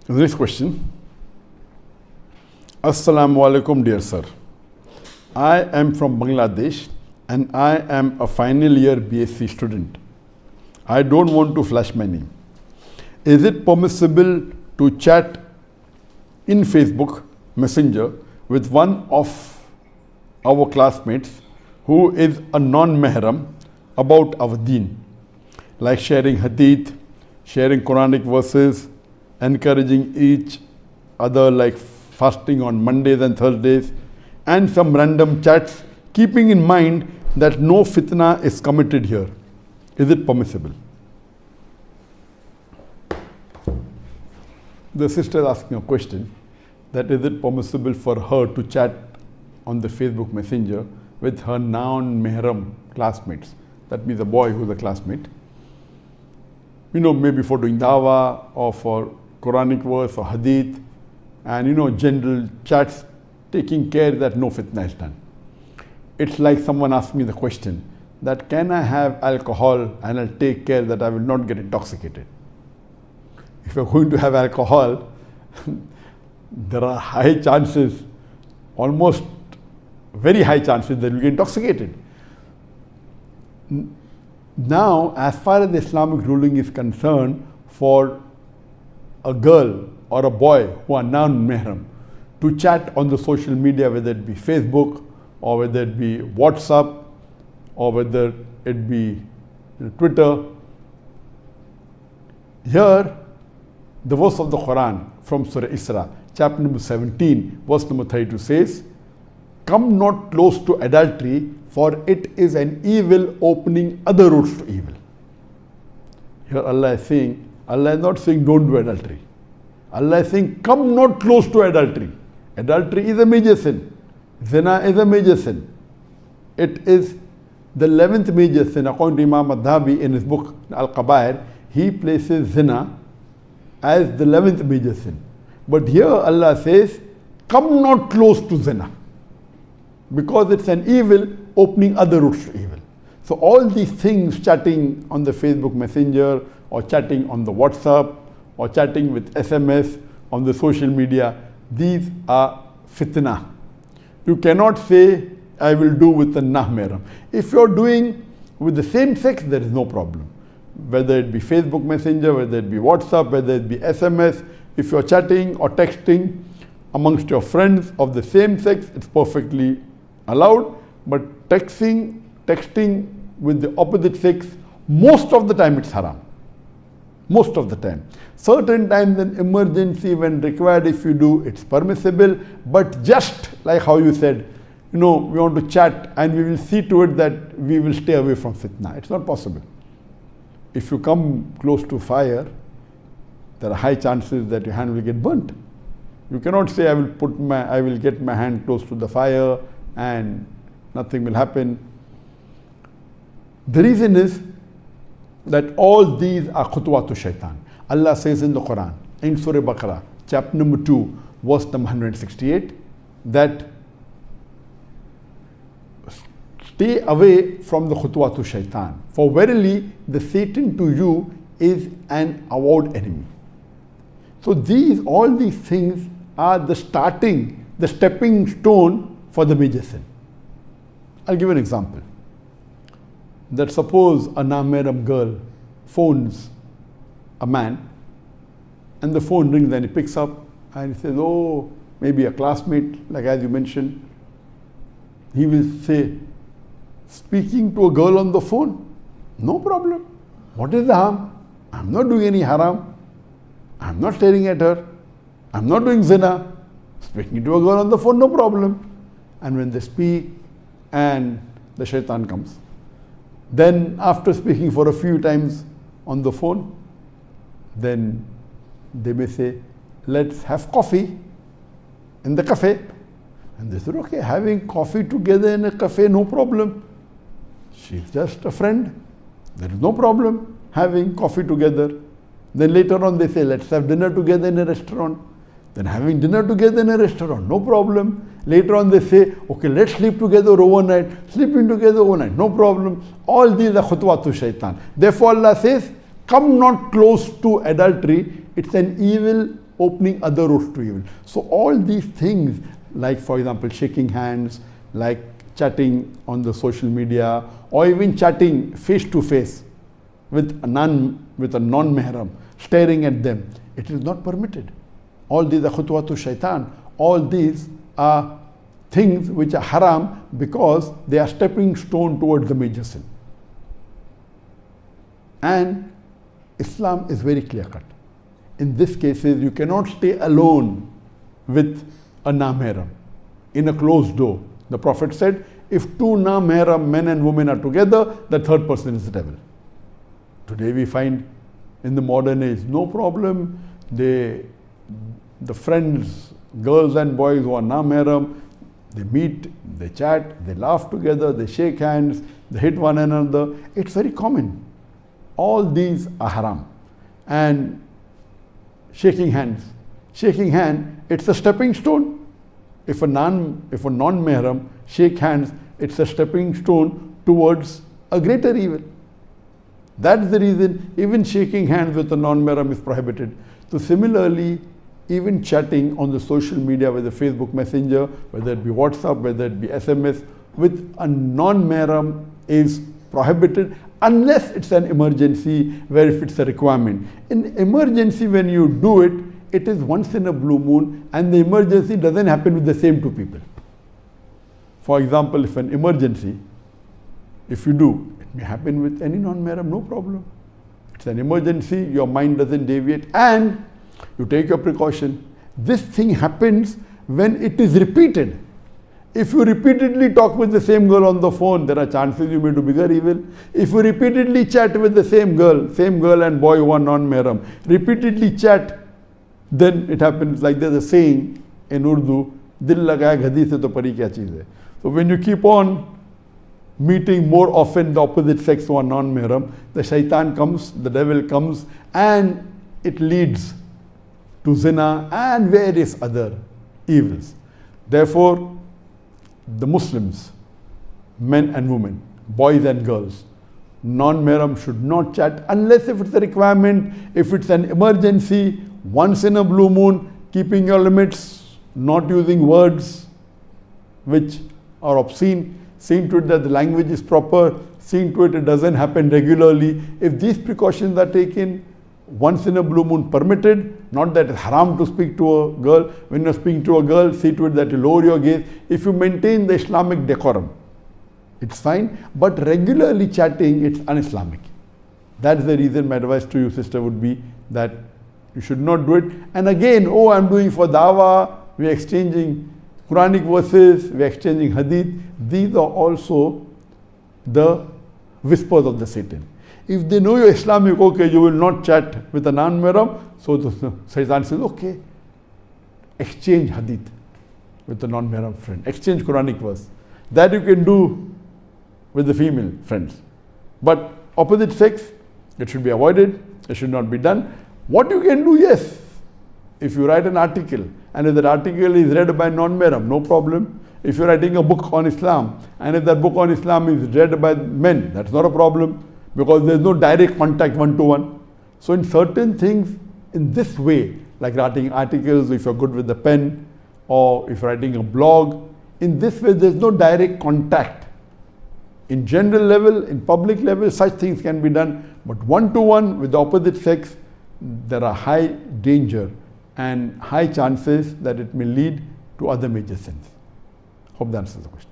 The next question. Assalamu alaikum, dear sir. I am from Bangladesh and I am a final year BSc student. I don't want to flash my name. Is it permissible to chat in Facebook Messenger with one of our classmates who is a non-mehram about our deen, like sharing hadith, sharing Quranic verses, encouraging each other like fasting on Mondays and Thursdays, and some random chats, keeping in mind that no fitna is committed here? Is it permissible? The sister is asking a question, that is it permissible for her to chat on the Facebook Messenger with her non-mehram classmates? That means a boy who's a classmate. Maybe for doing dawah or for Quranic verse or hadith, and general chats, taking care that no fitna is done. It's like someone asked me the question that can I have alcohol and I'll take care that I will not get intoxicated. If you're going to have alcohol, there are high chances, almost very high chances that you'll get intoxicated. Now, as far as the Islamic ruling is concerned, for a girl or a boy who are non-mehram to chat on the social media, whether it be Facebook or whether it be WhatsApp or whether it be Twitter, here the verse of the Quran from Surah Isra, chapter number 17, verse number 32 says, "Come not close to adultery, for it is an evil opening other roads to evil." Here Allah is not saying don't do adultery. Allah is saying come not close to adultery. Adultery is a major sin. Zina is a major sin. It is the 11th major sin. According to Imam Madhabi in his book Al-Qabair, he places zina as the 11th major sin. But here Allah says, come not close to zina, because it's an evil opening other routes to evil. So all these things, chatting on the Facebook Messenger or chatting on the WhatsApp or chatting with SMS on the social media, these are fitna. You cannot say, I will do with the nah-mehram. If you're doing with the same sex, there is no problem. Whether it be Facebook Messenger, whether it be WhatsApp, whether it be SMS, if you're chatting or texting amongst your friends of the same sex, it's perfectly allowed. But texting with the opposite sex, most of the time it's haram. Most of the time. Certain times in emergency, when required, if you do, it's permissible. But just like how you said, we want to chat and we will see to it that we will stay away from fitna. It's not possible. If you come close to fire, there are high chances that your hand will get burnt. You cannot say I will get my hand close to the fire and nothing will happen. The reason is that all these are khutwatu shaitan. Allah says in the Quran, in Surah Baqarah, chapter number 2, verse number 168, that stay away from the khutwatu shaitan. For verily, the Satan to you is an avowed enemy. So all these things are the stepping stone for the major sin. I'll give an example. That suppose a non-mehram girl phones a man and the phone rings and he picks up and he says, oh, maybe a classmate, like as you mentioned. He will say, speaking to a girl on the phone, no problem. What is the harm? I'm not doing any haram. I'm not staring at her. I'm not doing zina. Speaking to a girl on the phone, no problem. And when they speak and the shaitan comes, then after speaking for a few times on the phone, then they may say, let's have coffee in the cafe. And they said, okay, having coffee together in a cafe, no problem. She's just a friend. There is no problem having coffee together. Then later on they say, let's have dinner together in a restaurant. Then having dinner together in a restaurant, no problem. Later on they say, okay, let's sleep together overnight. Sleeping together overnight, no problem. All these are khutwatu shaitan. Therefore Allah says, come not close to adultery. It's an evil opening other roads to evil. So all these things, like for example shaking hands, like chatting on the social media, or even chatting face to face with a non-mehram, staring at them, it is not permitted. All these are khutwatu shaitan. All these are things which are haram because they are stepping stone towards the major sin. And Islam is very clear cut. In this cases, you cannot stay alone with a na-mehram in a closed door. The Prophet said, if two na-mehram men and women are together, the third person is the devil. Today we find in the modern age, no problem, the friends, girls and boys who are na-mehram, they meet, they chat, they laugh together, they shake hands, they hit one another. It's very common. All these are haram. And shaking hand, it's a stepping stone. If a non-mehram shake hands, it's a stepping stone towards a greater evil. That's the reason even shaking hands with a non-mehram is prohibited. So similarly, even chatting on the social media, whether Facebook Messenger, whether it be WhatsApp, whether it be SMS, with a non-mehram is prohibited unless it's an emergency, where if it's a requirement. In emergency, when you do it, it is once in a blue moon, and the emergency doesn't happen with the same two people. For example, if an emergency, if you do, it may happen with any non-mehram, no problem. It's an emergency, your mind doesn't deviate, and you take your precaution. This thing happens when it is repeated. If you repeatedly talk with the same girl on the phone, there are chances you may do bigger evil. If you repeatedly chat with the same girl and boy who are non-mehram, repeatedly chat, then it happens like there's a saying in Urdu, dil lagaya ghadi se to pari kya cheez hai. So when you keep on meeting more often the opposite sex who are non-mehram, the shaitan comes, the devil comes, and it leads to zina and various other evils. Therefore, the Muslims, men and women, boys and girls, non-mehram should not chat unless if it's a requirement, if it's an emergency, once in a blue moon, keeping your limits, not using words which are obscene, seeing to it that the language is proper, seeing to it doesn't happen regularly. If these precautions are taken, once in a blue moon permitted, not that it's haram to speak to a girl. When you're speaking to a girl, see to it that you lower your gaze. If you maintain the Islamic decorum, it's fine. But regularly chatting, it's un-Islamic. That's the reason my advice to you, sister, would be that you should not do it. And again, I'm doing for dawah, we're exchanging Quranic verses, we're exchanging hadith. These are also the whispers of the Satan. If they know you're Islamic, okay, you will not chat with a non-mehram, so the Satan says, okay, exchange hadith with a non-mehram friend, exchange Quranic verse. That you can do with the female friends. But opposite sex, it should be avoided, it should not be done. What you can do, yes, if you write an article, and if that article is read by non-mehram, no problem. If you're writing a book on Islam, and if that book on Islam is read by men, that's not a problem, because there's no direct contact one-to-one. So in certain things, in this way, like writing articles, if you're good with the pen, or if you're writing a blog, in this way there's no direct contact. In general level, in public level, such things can be done, but one-to-one with the opposite sex, there are high danger and high chances that it may lead to other major sins. Hope that answers the question.